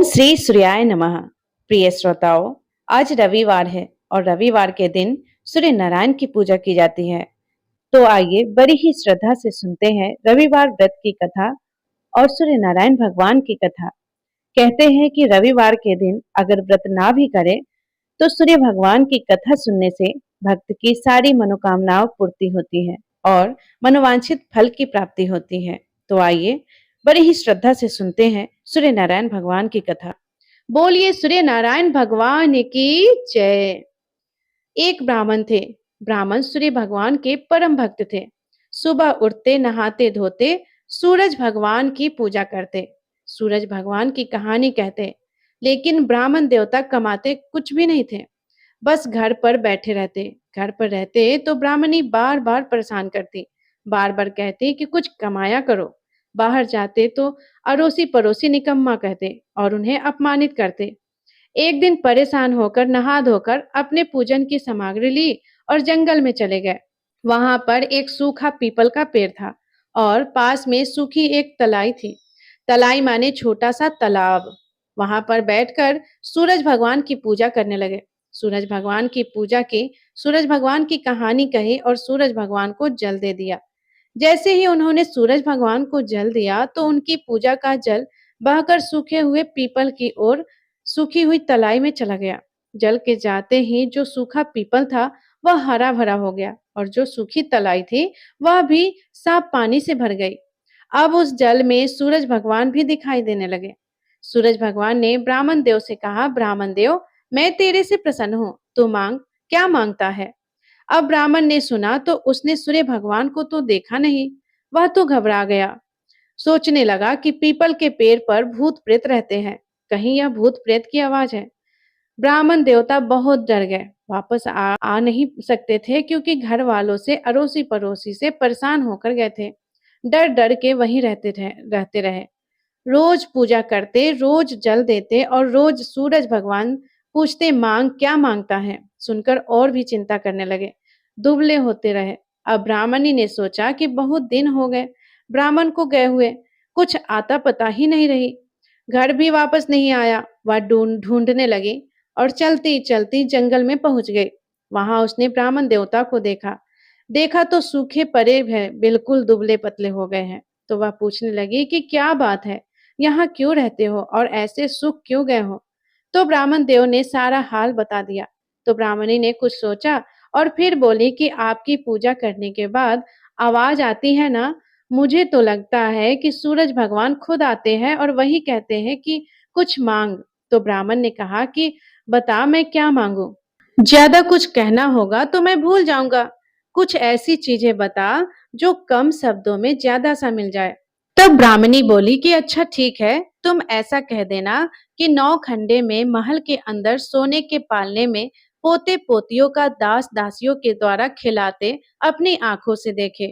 श्री सूर्याय नमः। प्रिय श्रोताओं, आज रविवार है और रविवार के दिन सूर्य नारायण की पूजा की जाती है। तो आइए बड़ी ही श्रद्धा से सुनते हैं रविवार व्रत की कथा और सूर्य नारायण भगवान की कथा। कहते हैं कि रविवार के दिन अगर व्रत ना भी करे तो सूर्य भगवान की कथा सुनने से भक्त की सारी मनोकामनाओं पूर्ति होती है और मनोवांछित फल की प्राप्ति होती है। तो आइए बड़ी ही श्रद्धा से सुनते हैं सूर्य नारायण भगवान की कथा। बोलिए सूर्य नारायण भगवान की जय। एक ब्राह्मण थे। ब्राह्मण सूर्य भगवान के परम भक्त थे। सुबह उठते, नहाते धोते सूरज भगवान की पूजा करते, सूरज भगवान की कहानी कहते। लेकिन ब्राह्मण देवता कमाते कुछ भी नहीं थे, बस घर पर बैठे रहते। घर पर रहते तो ब्राह्मणी बार बार परेशान करती, बार बार कहती कि कुछ कमाया करो। बाहर जाते तो अड़ोसी पड़ोसी निकम्मा कहते और उन्हें अपमानित करते। एक दिन परेशान होकर नहा धोकर अपने पूजन की सामग्री ली और जंगल में चले गए। वहां पर एक सूखा पीपल का पेड़ था और पास में सूखी एक तलाई थी। तलाई माने छोटा सा तालाब। वहां पर बैठकर सूरज भगवान की पूजा करने लगे। सूरज भगवान की पूजा की, सूरज भगवान की कहानी कही और सूरज भगवान को जल दे दिया। जैसे ही उन्होंने सूरज भगवान को जल दिया तो उनकी पूजा का जल बहकर सूखे हुए पीपल की ओर सूखी हुई तलाई में चला गया। जल के जाते ही जो सूखा पीपल था वह हरा भरा हो गया और जो सूखी तलाई थी वह भी साफ पानी से भर गई। अब उस जल में सूरज भगवान भी दिखाई देने लगे। सूरज भगवान ने ब्राह्मण देव से कहा, ब्राह्मण देव, मैं तेरे से प्रसन्न हूँ, तू मांग, क्या मांगता है? अब ब्राह्मण ने सुना तो उसने सूर्य भगवान को तो देखा नहीं, वह तो घबरा गया। सोचने लगा कि पीपल के पेड़ पर भूत प्रेत रहते हैं, कहीं यह भूत प्रेत की आवाज है। ब्राह्मण देवता बहुत डर गए, वापस आ नहीं सकते थे क्योंकि घर वालों से, अड़ोसी पड़ोसी से परेशान होकर गए थे। डर डर के वहीं रहते रहे। रोज पूजा करते, रोज जल देते और रोज सूरज भगवान पूछते, मांग, क्या मांगता है? सुनकर और भी चिंता करने लगे, दुबले होते रहे। अब ब्राह्मणी ने सोचा कि बहुत दिन हो गए ब्राह्मण को गए हुए, कुछ आता पता ही नहीं रही। घर भी वापस नहीं आया। वह ढूंढने लगी और चलती चलती जंगल में पहुंच गई। वहां उसने ब्राह्मण देवता को देखा। देखा तो सूखे पड़े हैं, बिल्कुल दुबले पतले हो गए हैं। तो वह पूछने लगी कि क्या बात है, यहाँ क्यों रहते हो और ऐसे सूख क्यों गए हो? तो ब्राह्मण देव ने सारा हाल बता दिया। तो ब्राह्मणी ने कुछ सोचा और फिर बोली कि आपकी पूजा करने के बाद आवाज आती है ना, मुझे तो लगता है कि सूरज भगवान खुद आते हैं और वही कहते हैं कि कुछ मांग। तो ब्राह्मण ने कहा कि बता, मैं क्या मांगू? ज्यादा कुछ कहना होगा तो मैं भूल जाऊंगा। कुछ ऐसी चीजें बता जो कम शब्दों में ज्यादा सा मिल जाए। तब ब्राह्मणी बोली कि अच्छा ठीक है, तुम ऐसा कह देना कि 9 खंडे में महल के अंदर सोने के पालने में पोते पोतियों का दास दासियों के द्वारा खिलाते अपनी आंखों से देखे।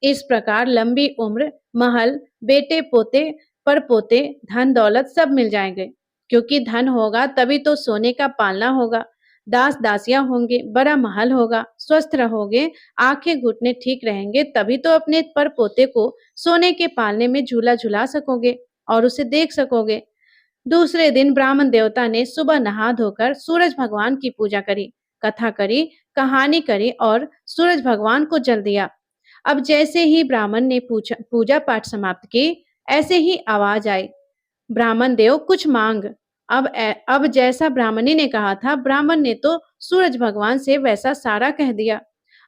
इस प्रकार लंबी उम्र, महल, बेटे पोते, परपोते, धन दौलत सब मिल जाएंगे। क्योंकि धन होगा तभी तो सोने का पालना होगा, दास दासियां होंगे, बड़ा महल होगा, स्वस्थ रहोगे, आंखें घुटने ठीक रहेंगे, तभी तो अपने पर पोते को सोने के पालने में झूला झुला सकोगे और उसे देख सकोगे। दूसरे दिन ब्राह्मण देवता ने सुबह नहा धोकर सूरज भगवान की पूजा करी, कथा करी, कहानी करी और सूरज भगवान को जल दिया। अब जैसे ही ब्राह्मण ने पूजा पाठ समाप्त की, ऐसे ही आवाज आई, ब्राह्मण देव कुछ मांग। अब जैसा ब्राह्मणी ने कहा था, ब्राह्मण ने तो सूरज भगवान से वैसा सारा कह दिया।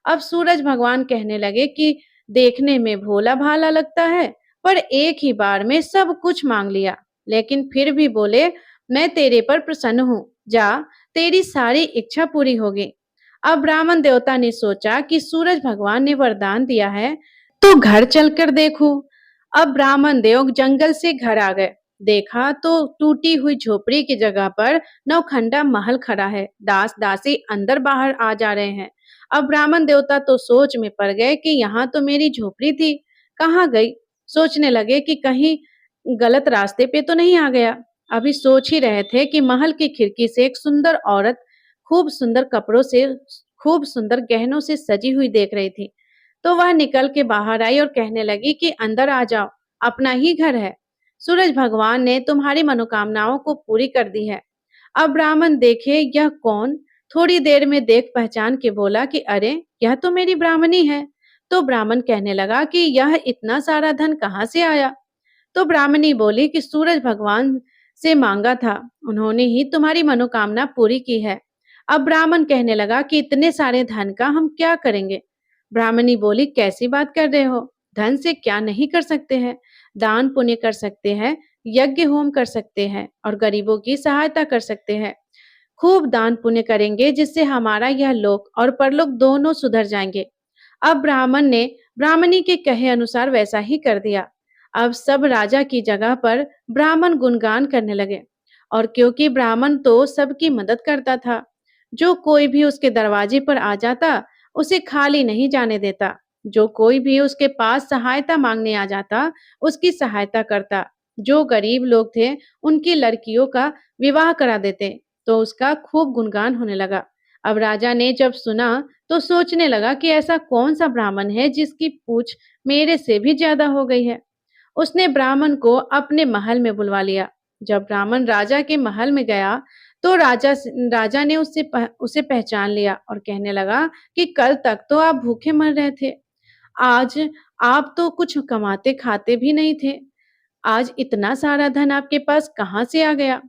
अब सूरज भगवान कहने लगे कि देखने में भोला भाला लगता है, पर एक ही बार में सब कुछ मांग लिया। लेकिन फिर भी बोले, मैं तेरे पर प्रसन्न हूँ, जा, तेरी सारी इच्छा पूरी होगी। अब ब्राह्मण देवता ने सोचा कि सूरज भगवान ने वरदान दिया है तो घर चलकर देखूं। अब ब्राह्मण देव जंगल से घर आ गए। देखा तो टूटी हुई झोपड़ी की जगह पर नौखंडा महल खड़ा है, दास दासी अंदर बाहर आ जा रहे हैं। अब ब्राह्मण देवता तो सोच में पड़ गए कि यहाँ तो मेरी झोपड़ी थी, कहाँ गई? सोचने लगे कि कहीं गलत रास्ते पे तो नहीं आ गया। अभी सोच ही रहे थे कि महल की खिड़की से एक सुंदर औरत खूब सुंदर कपड़ों से, खूब सुंदर गहनों से सजी हुई देख रही थी। तो वह निकल के बाहर आई और कहने लगी कि अंदर आ जाओ, अपना ही घर है। सूरज भगवान ने तुम्हारी मनोकामनाओं को पूरी कर दी है। अब ब्राह्मण देखे यह कौन, थोड़ी देर में देख पहचान के बोला कि अरे यह तो मेरी ब्राह्मणी है। तो ब्राह्मण कहने लगा कि यह इतना सारा धन कहाँ से आया। तो ब्राह्मणी बोली कि सूरज भगवान से मांगा था, उन्होंने ही तुम्हारी मनोकामना पूरी की है। अब ब्राह्मण कहने लगा कि इतने सारे धन का हम क्या करेंगे। ब्राह्मणी बोली कैसी बात कर रहे हो, धन से क्या नहीं कर सकते हैं, दान पुण्य कर सकते हैं, यज्ञ होम कर सकते हैं और गरीबों की सहायता कर सकते हैं। खूब दान पुण्य करेंगे जिससे हमारा यह लोक और परलोक दोनों सुधर जाएंगे। अब ब्राह्मण ने ब्राह्मणी के कहे अनुसार वैसा ही कर दिया। अब सब राजा की जगह पर ब्राह्मण गुणगान करने लगे, और क्योंकि ब्राह्मण तो सबकी मदद करता था, जो कोई भी उसके दरवाजे पर आ जाता उसे खाली नहीं जाने देता, जो कोई भी उसके पास सहायता मांगने आ जाता उसकी सहायता करता, जो गरीब लोग थे उनकी लड़कियों का विवाह करा देते। तो उसका खूब गुणगान होने लगा। अब राजा ने जब सुना तो सोचने लगा कि ऐसा कौन सा ब्राह्मण है जिसकी पूछ मेरे से भी ज्यादा हो गई है। उसने ब्राह्मण को अपने महल में बुलवा लिया। जब ब्राह्मण राजा के महल में गया तो राजा ने उसे पहचान लिया और कहने लगा कि कल तक तो आप भूखे मर रहे थे, आज आप तो कुछ कमाते खाते भी नहीं थे, आज इतना सारा धन आपके पास कहाँ से आ गया,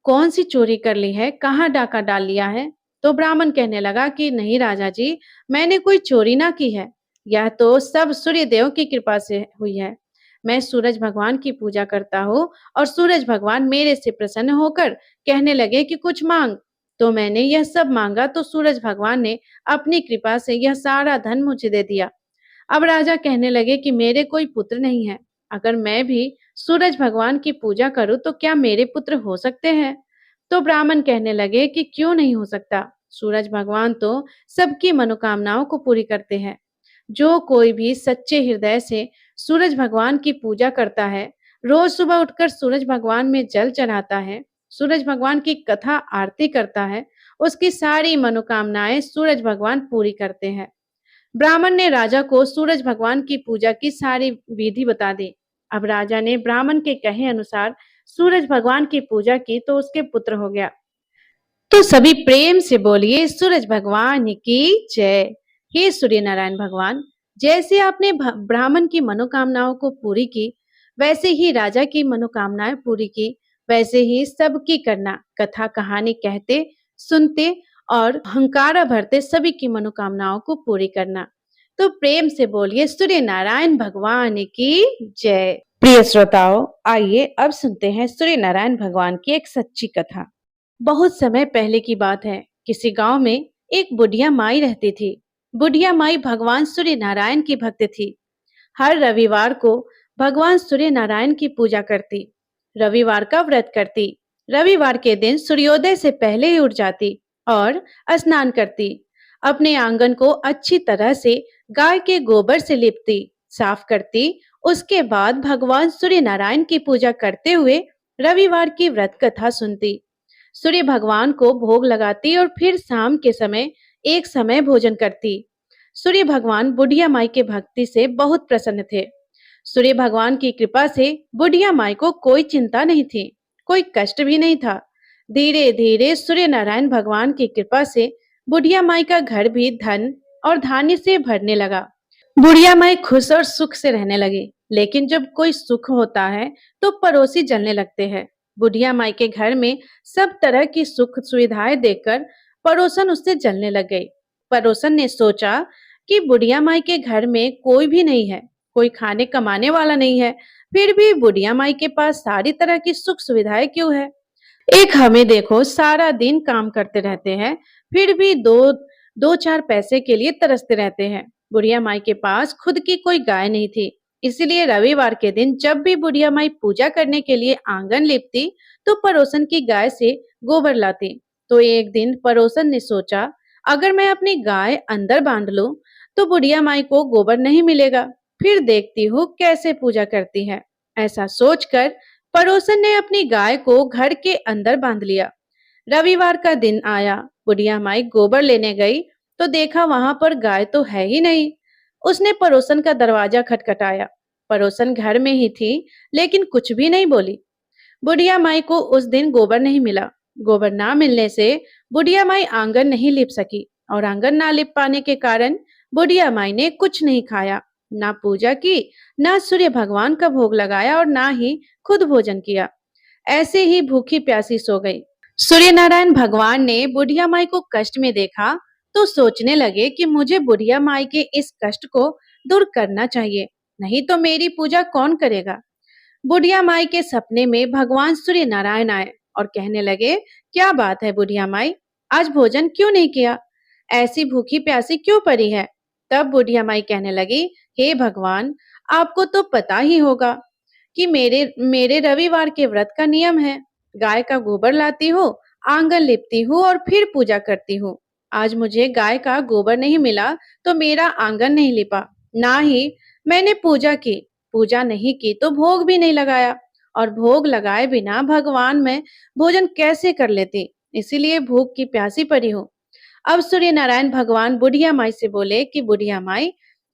कौन सी चोरी कर ली है, कहाँ डाका डाल लिया है। तो ब्राह्मण कहने लगा कि नहीं राजा जी, मैंने कोई चोरी ना की है, यह तो सब सूर्य देव की कृपा से हुई है। मैं सूरज भगवान की पूजा करता हूँ और सूरज भगवान मेरे से प्रसन्न होकर कहने लगे कि कुछ मांग। तो मैंने यह सब मांगा तो सूरज भगवान ने अपनी कृपा से यह सारा धन मुझे दे दिया। अब राजा कहने लगे कि मेरे कोई पुत्र नहीं है, अगर मैं भी सूरज भगवान की पूजा करूं तो क्या मेरे पुत्र हो सकते हैं। तो ब्राह्मण कहने लगे कि क्यों नहीं हो सकता, सूरज भगवान तो सबकी मनोकामनाओं को पूरी करते हैं। जो कोई भी सच्चे हृदय से सूरज भगवान की पूजा करता है, रोज सुबह उठकर सूरज भगवान में जल चढ़ाता है, सूरज भगवान की कथा आरती करता है, उसकी सारी मनोकामनाएं सूरज भगवान पूरी करते हैं। ब्राह्मण ने राजा को सूरज भगवान की पूजा की सारी विधि बता दी। अब राजा ने ब्राह्मण के कहे अनुसार सूरज भगवान की पूजा की तो उसके पुत्र हो गया। तो सभी प्रेम से बोलिए सूरज भगवान की जय। हे सूर्य नारायण भगवान, जैसे आपने ब्राह्मण की मनोकामनाओं को पूरी की, वैसे ही राजा की मनोकामनाएं पूरी की, वैसे ही सबकी करना, कथा कहानी कहते सुनते और हंकारा भरते सभी की मनोकामनाओं को पूरी करना। तो प्रेम से बोलिए सूर्य नारायण भगवान की जय। प्रिय श्रोताओं, आइए अब सुनते हैं सूर्य नारायण भगवान की एक सच्ची कथा। बहुत समय पहले की बात है, किसी गांव में एक बुढ़िया माई रहती थी। बुढ़िया माई भगवान सूर्य नारायण की भक्त थी। हर रविवार को भगवान सूर्य नारायण की पूजा करती, रविवार का व्रत करती, रविवार के दिन सूर्योदय से पहले ही उठ जाती और स्नान करती, अपने आंगन को अच्छी तरह से गाय के गोबर से लिपती, साफ करती। उसके बाद भगवान सूर्य नारायण की पूजा करते हुए रविवार की व्रत कथा सुनती, सूर्य भगवान को भोग लगाती और फिर शाम के समय एक समय भोजन करती। सूर्य भगवान बुढ़िया माई के भक्ति से बहुत प्रसन्न थे। सूर्य भगवान की कृपा से बुढ़िया माई को कोई चिंता नहीं थी, कोई कष्ट भी नहीं था। धीरे धीरे सूर्य नारायण भगवान की कृपा से बुढ़िया माई का घर भी धन और धान्य से भरने लगा। बुढ़िया माई खुश और सुख से रहने लगी। लेकिन जब कोई सुख होता है तो पड़ोसी जलने लगते हैं। बुढ़िया माई के घर में सब तरह की सुख सुविधाएं देखकर पड़ोसन उससे जलने लग गई। पड़ोसन ने सोचा कि बुढ़िया माई के घर में कोई भी नहीं है, कोई खाने कमाने वाला नहीं है, फिर भी बुढ़िया माई के पास सारी तरह की सुख सुविधाएं क्यों है। एक हमें देखो, सारा दिन काम करते रहते हैं, फिर भी दो दो चार पैसे के लिए तरसते रहते हैं। बुढ़िया माई के पास खुद की कोई गाय नहीं थी, इसलिए रविवार के दिन जब भी बुढ़िया माई पूजा करने के लिए आंगन लिपती तो पड़ोसन की गाय से गोबर लाती। तो एक दिन पड़ोसन ने सोचा, अगर मैं अपनी गाय अंदर बांध लूं तो बुढ़िया माई को गोबर नहीं मिलेगा, फिर देखती हूँ कैसे पूजा करती है। ऐसा सोचकर पड़ोसन ने अपनी गाय को घर के अंदर बांध लिया। रविवार का दिन आया, बुढ़िया माई गोबर लेने गई तो देखा वहां पर गाय तो है ही नहीं। उसने पड़ोसन का दरवाजा खटखटाया। पड़ोसन घर में ही थी, लेकिन कुछ भी नहीं बोली। बुढ़िया माई को उस दिन गोबर नहीं मिला। गोबर ना मिलने से बुढ़िया माई आंगन नहीं लिप सकी और आंगन ना लिप पाने के कारण बुढ़िया माई ने कुछ नहीं खाया, ना पूजा की, ना सूर्य भगवान का भोग लगाया और ना ही खुद भोजन किया। ऐसे ही भूखी प्यासी सो गई। सूर्य नारायण भगवान ने बुढ़िया माई को कष्ट में देखा तो सोचने लगे कि मुझे बुढ़िया माई के इस कष्ट को दूर करना चाहिए, नहीं तो मेरी पूजा कौन करेगा। बुढ़िया माई के सपने में भगवान सूर्य नारायण आए और कहने लगे, क्या बात है बुढ़िया माई, आज भोजन क्यों नहीं किया, ऐसी भूखी प्यासी क्यों पड़ी है। तब बुढ़िया माई कहने लगी, हे भगवान, आपको तो पता ही होगा कि मेरे मेरे रविवार के व्रत का नियम है। गाय का गोबर लाती हूँ, आंगन लिपती हूँ और फिर पूजा करती हूँ। आज मुझे गाय का गोबर नहीं मिला तो मेरा आंगन नहीं लिपा, ना ही मैंने पूजा की। पूजा नहीं की तो भोग भी नहीं लगाया और भोग लगाए बिना भगवान मैं भोजन कैसे कर लेती। इसीलिए भूख की प्यासी पड़ी हूँ। अब सूर्य नारायण भगवान बुढ़िया माई से बोले कि बुढ़िया माई,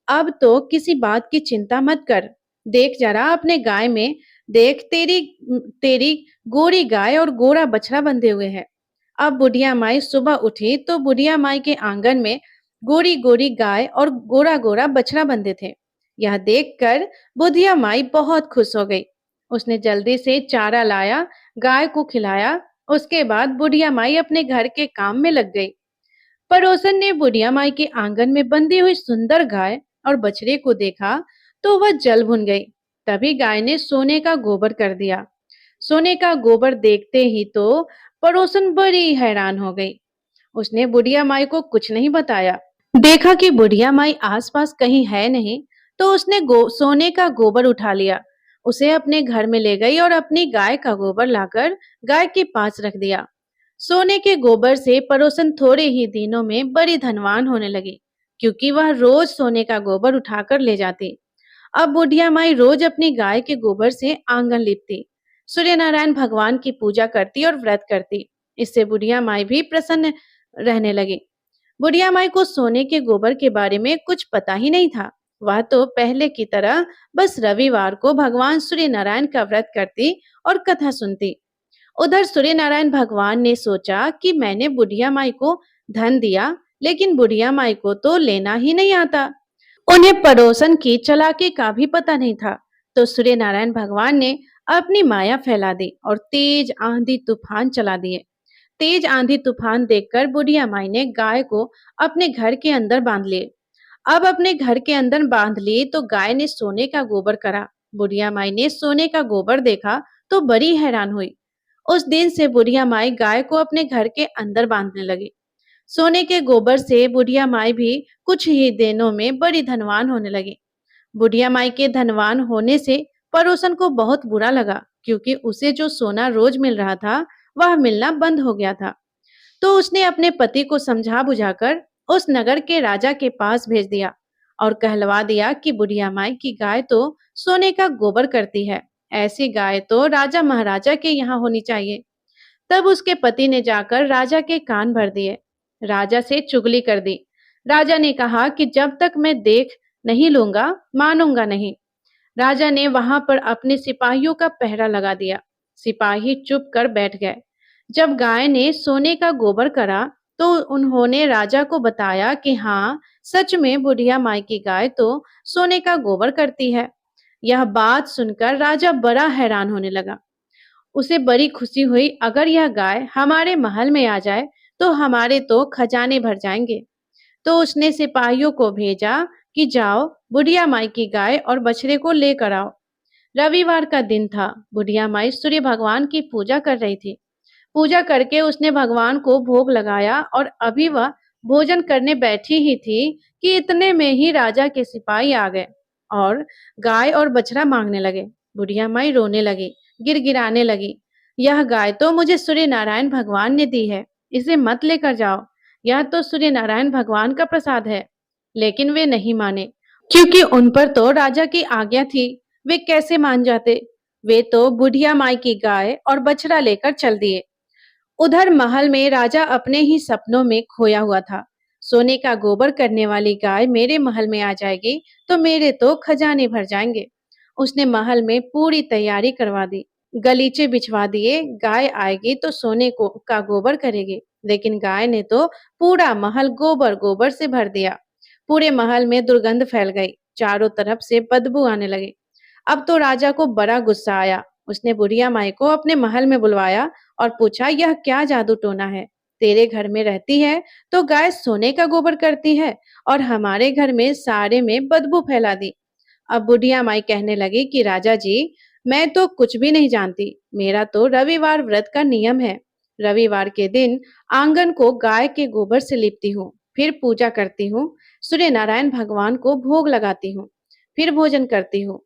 अब तो किसी बात की चिंता मत कर। देख जरा अपने गाय में, देख तेरी तेरी गोरी गाय और गोरा बछड़ा बंधे हुए हैं। अब बुढ़िया माई सुबह उठी तो बुढ़िया माई के आंगन में गोरी गोरी गाय और गोरा गोरा बछड़ा बंधे थे। यह देखकर बुढ़िया माई बहुत खुश हो गई। उसने जल्दी से चारा लाया, गाय को खिलाया। उसके बाद बुढ़िया माई अपने घर के काम में लग गई। पड़ोसन ने बुढ़िया माई के आंगन में बंधी हुई सुंदर गाय और बछड़े को देखा तो वह जल भुन गई। तभी गाय ने सोने का गोबर कर दिया। सोने का गोबर देखते ही तो पड़ोसन बड़ी हैरान हो गई। उसने बुढ़िया माई को कुछ नहीं बताया। देखा कि बुढ़िया माई आसपास कहीं है नहीं, तो उसने सोने का गोबर उठा लिया, उसे अपने घर में ले गई और अपनी गाय का गोबर लाकर गाय के पास रख दिया। सोने के गोबर से पड़ोसन थोड़े ही दिनों में बड़ी धनवान होने लगी, क्योंकि वह रोज सोने का गोबर उठाकर ले जाती। अब बुढ़िया माई रोज अपनी गाय के गोबर से आंगन लिपती, सूर्य नारायण भगवान की पूजा करती और व्रत करती। इससे बुढ़िया माई भी प्रसन्न रहने लगी। बुढ़िया माई को सोने के गोबर के बारे में कुछ पता ही नहीं था। वह तो पहले की तरह बस रविवार को भगवान सूर्य नारायण का व्रत करती और कथा सुनती। उधर सूर्य नारायण भगवान ने सोचा कि मैंने बुढ़िया माई को धन दिया, लेकिन बुढ़िया माई को तो लेना ही नहीं आता। उन्हें पड़ोसन की चालाकी का भी पता नहीं था। तो सूर्य नारायण भगवान ने अपनी माया फैला दी और तेज आंधी तूफान चला दिए। तेज आंधी तूफान देखकर बुढ़िया माई ने गाय को अपने घर के अंदर बांध लिए। अब अपने घर के अंदर बांध ली तो गाय ने सोने का गोबर करा। बुढ़िया माई ने सोने का गोबर देखा तो बड़ी हैरान हुई। उस दिन से बुढ़िया माई गाय को अपने घर के अंदर बांधने लगी। सोने के गोबर से बुढ़िया माई भी कुछ ही दिनों में बड़ी धनवान होने लगी। बुढ़िया माई के धनवान होने से पड़ोसन को बहुत बुरा लगा, क्योंकि उसे जो सोना रोज मिल रहा था वह मिलना बंद हो गया था। तो उसने अपने पति को समझा बुझाकर उस नगर के राजा के पास भेज दिया और कहलवा दिया कि बुढ़िया माई की गाय तो सोने का गोबर करती है, ऐसी गाय तो राजा महाराजा के यहाँ होनी चाहिए। तब उसके पति ने जाकर राजा के कान भर दिए, राजा से चुगली कर दी। राजा ने कहा कि जब तक मैं देख नहीं लूंगा मानूंगा नहीं। राजा ने वहां पर अपने सिपाहियों का पहरा लगा दिया। सिपाही चुप कर बैठ गए। जब गाय ने सोने का गोबर करा तो उन्होंने राजा को बताया कि हाँ, सच में बुढ़िया माई की गाय तो सोने का गोबर करती है। यह बात सुनकर राजा बड़ा हैरान होने लगा। उसे बड़ी खुशी हुई, अगर यह गाय हमारे महल में आ जाए तो हमारे तो खजाने भर जाएंगे। तो उसने सिपाहियों को भेजा कि जाओ बुढ़िया माई की गाय और बछड़े को लेकर आओ। रविवार का दिन था। बुढ़िया माई सूर्य भगवान की पूजा कर रही थी। पूजा करके उसने भगवान को भोग लगाया और अभी वह भोजन करने बैठी ही थी कि इतने में ही राजा के सिपाही आ गए और गाय और बछड़ा मांगने लगे। बुढ़िया माई रोने लगी, गिड़गिड़ाने लगी। यह गाय तो मुझे सूर्य नारायण भगवान ने दी है, इसे मत लेकर जाओ, यह तो सूर्य नारायण भगवान का प्रसाद है। लेकिन वे नहीं माने, क्योंकि उन पर तो राजा की आज्ञा थी। वे कैसे मान जाते। वे तो बुढ़िया माई की गाय और बछड़ा लेकर चल दिए। उधर महल में राजा अपने ही सपनों में खोया हुआ था। सोने का गोबर करने वाली गाय मेरे महल में आ जाएगी तो मेरे तो खजाने भर जाएंगे। उसने महल में पूरी तैयारी करवा दी, गलीचे बिछवा दिए, गाय आएगी तो सोने को का गोबर करेगी। लेकिन गाय ने तो पूरा महल गोबर गोबर से भर दिया। पूरे महल में दुर्गंध फैल गई, चारों तरफ से बदबू आने लगी। अब तो राजा को बड़ा गुस्सा आया। उसने बुढ़िया माई को अपने महल में बुलवाया और पूछा, यह क्या जादू टोना है? तेरे घर में रहती है तो गाय सोने का गोबर करती है और हमारे घर में सारे में बदबू फैला दी। अब बुढ़िया माई कहने लगी कि राजा जी, मैं तो कुछ भी नहीं जानती। मेरा तो रविवार व्रत का नियम है। रविवार के दिन आंगन को गाय के गोबर से लिपती हूँ, फिर पूजा करती हूँ, सूर्य नारायण भगवान को भोग लगाती हूँ, फिर भोजन करती हूँ।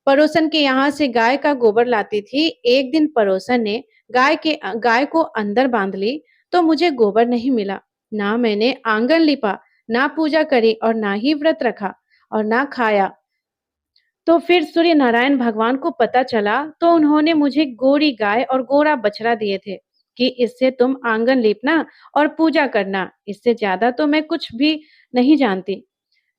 पड़ोसन के यहाँ से गाय का गोबर लाती थी। एक दिन पड़ोसन ने गाय को अंदर बांध ली तो मुझे गोबर नहीं मिला। ना मैंने आंगन लिपा, ना पूजा करी और ना ही व्रत रखा और ना खाया। तो फिर सूर्य नारायण भगवान को पता चला तो उन्होंने मुझे गोरी गाय और गोरा बछड़ा दिए थे कि इससे तुम आंगन लीपना और पूजा करना। इससे ज्यादा तो मैं कुछ भी नहीं जानती।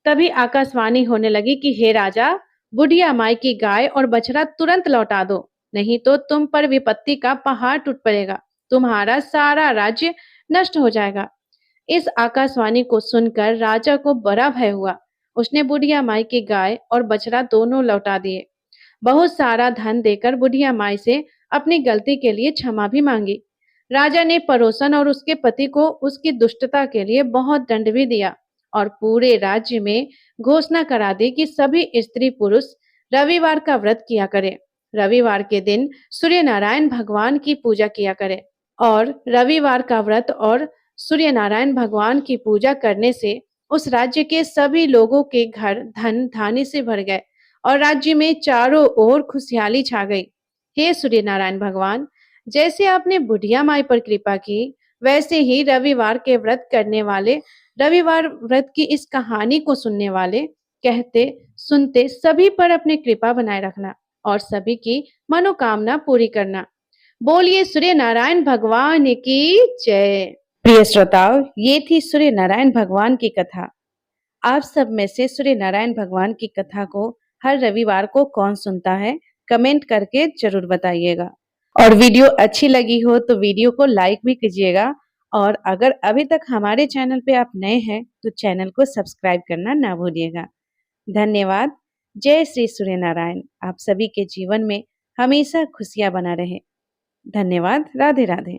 तभी आकाशवाणी होने लगी कि हे राजा, बुढ़िया माई की गाय और बछड़ा तुरंत लौटा दो, नहीं तो तुम पर विपत्ति का पहाड़ टूट पड़ेगा, तुम्हारा सारा राज्य नष्ट हो जाएगा। इस आकाशवाणी को सुनकर राजा को बड़ा भय हुआ। उसने बुढ़िया माई की गाय और बछड़ा दोनों लौटा दिए। बहुत सारा धन देकर बुढ़िया माई से अपनी गलती के लिए क्षमा भी मांगी। राजा ने पड़ोसन और उसके पति को उसकी दुष्टता के लिए बहुत दंड भी दिया और पूरे राज्य में घोषणा करा दी कि सभी स्त्री पुरुष रविवार का व्रत किया करें। रविवार के दिन सूर्य नारायण भगवान की पूजा किया करें। और रविवार का व्रत और सूर्य नारायण भगवान की पूजा करने से उस राज्य के सभी लोगों के घर धन धान्य से भर गए और राज्य में चारों ओर खुशहाली छा गई। हे सूर्य नारायण भगवान, जैसे आपने बुढ़िया माई पर कृपा की, वैसे ही रविवार के व्रत करने वाले, रविवार व्रत की इस कहानी को सुनने वाले, कहते सुनते सभी पर अपनी कृपा बनाए रखना और सभी की मनोकामना पूरी करना। बोलिए सूर्य नारायण भगवान की जय। प्रिय श्रोताओ, ये थी सूर्य नारायण भगवान की कथा। आप सब में से सूर्य नारायण भगवान की कथा को हर रविवार को कौन सुनता है? कमेंट करके जरूर बताइएगा। और वीडियो अच्छी लगी हो तो वीडियो को लाइक भी कीजिएगा। और अगर अभी तक हमारे चैनल पे आप नए हैं तो चैनल को सब्सक्राइब करना ना भूलिएगा। धन्यवाद। जय श्री सूर्य नारायण। आप सभी के जीवन में हमेशा खुशियां बना रहे। धन्यवाद। राधे राधे।